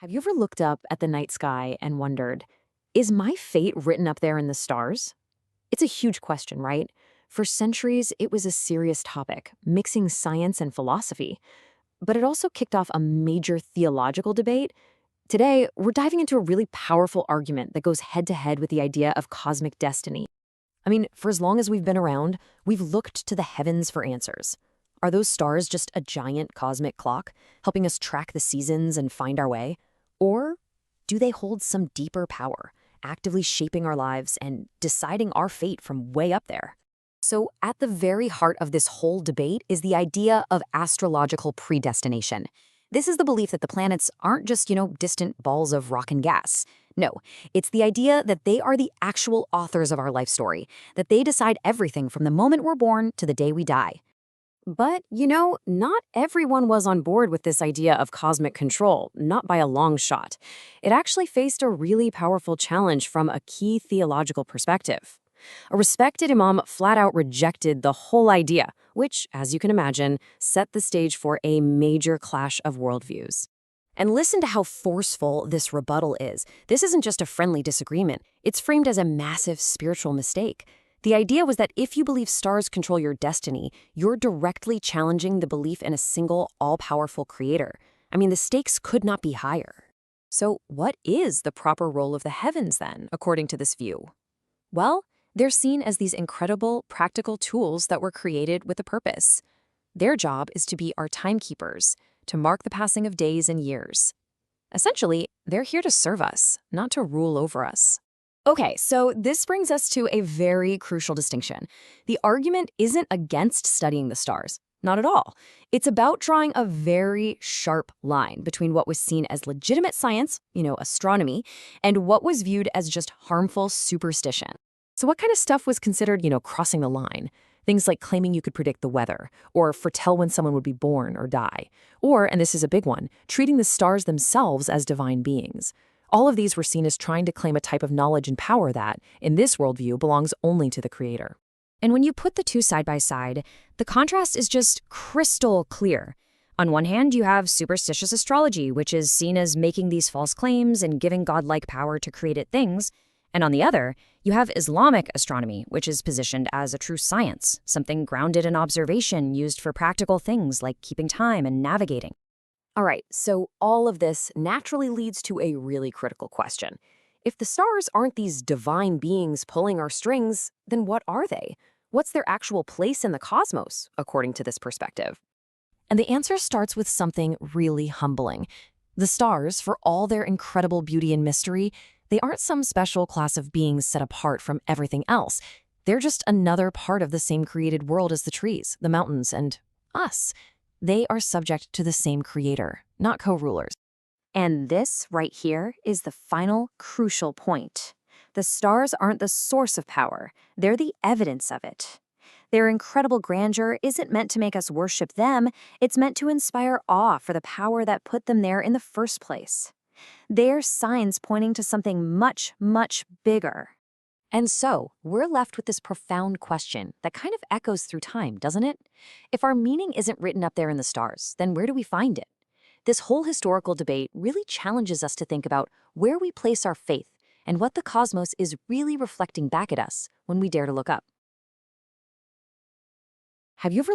Have you ever looked up at the night sky and wondered, is my fate written up there in the stars? It's a huge question, right? For centuries, it was a serious topic, mixing science and philosophy. But it also kicked off a major theological debate. Today, we're diving into a really powerful argument that goes head to head with the idea of cosmic destiny. I mean, for as long as we've been around, we've looked to the heavens for answers. Are those stars just a giant cosmic clock, helping us track the seasons and find our way? Or do they hold some deeper power, actively shaping our lives and deciding our fate from way up there? So, at the very heart of this whole debate is the idea of astrological predestination. This is the belief that the planets aren't just, distant balls of rock and gas. No, it's the idea that they are the actual authors of our life story, that they decide everything from the moment we're born to the day we die. But, not everyone was on board with this idea of cosmic control, not by a long shot. It actually faced a really powerful challenge from a key theological perspective. A respected Imam flat out rejected the whole idea, which, as you can imagine, set the stage for a major clash of worldviews. And listen to how forceful this rebuttal is. This isn't just a friendly disagreement, it's framed as a massive spiritual mistake. The idea was that if you believe stars control your destiny, you're directly challenging the belief in a single, all-powerful creator. I mean, the stakes could not be higher. So what is the proper role of the heavens then, according to this view? Well, they're seen as these incredible, practical tools that were created with a purpose. Their job is to be our timekeepers, to mark the passing of days and years. Essentially, they're here to serve us, not to rule over us. Okay, so this brings us to a very crucial distinction. The argument isn't against studying the stars. Not at all. It's about drawing a very sharp line between what was seen as legitimate science, astronomy, and what was viewed as just harmful superstition. So what kind of stuff was considered, crossing the line? Things like claiming you could predict the weather, or foretell when someone would be born or die. Or, and this is a big one, treating the stars themselves as divine beings. All of these were seen as trying to claim a type of knowledge and power that, in this worldview, belongs only to the creator. And when you put the two side by side, the contrast is just crystal clear. On one hand, you have superstitious astrology, which is seen as making these false claims and giving godlike power to created things. And on the other, you have Islamic astronomy, which is positioned as a true science, something grounded in observation used for practical things like keeping time and navigating. All right, so all of this naturally leads to a really critical question. If the stars aren't these divine beings pulling our strings, then what are they? What's their actual place in the cosmos, according to this perspective? And the answer starts with something really humbling. The stars, for all their incredible beauty and mystery, they aren't some special class of beings set apart from everything else. They're just another part of the same created world as the trees, the mountains, and us. They are subject to the same creator, not co-rulers. And this right here is the final crucial point. The stars aren't the source of power, they're the evidence of it. Their incredible grandeur isn't meant to make us worship them, it's meant to inspire awe for the power that put them there in the first place. They're signs pointing to something much, much bigger. And so, we're left with this profound question that kind of echoes through time, doesn't it? If our meaning isn't written up there in the stars, then where do we find it? This whole historical debate really challenges us to think about where we place our faith and what the cosmos is really reflecting back at us when we dare to look up. Have you ever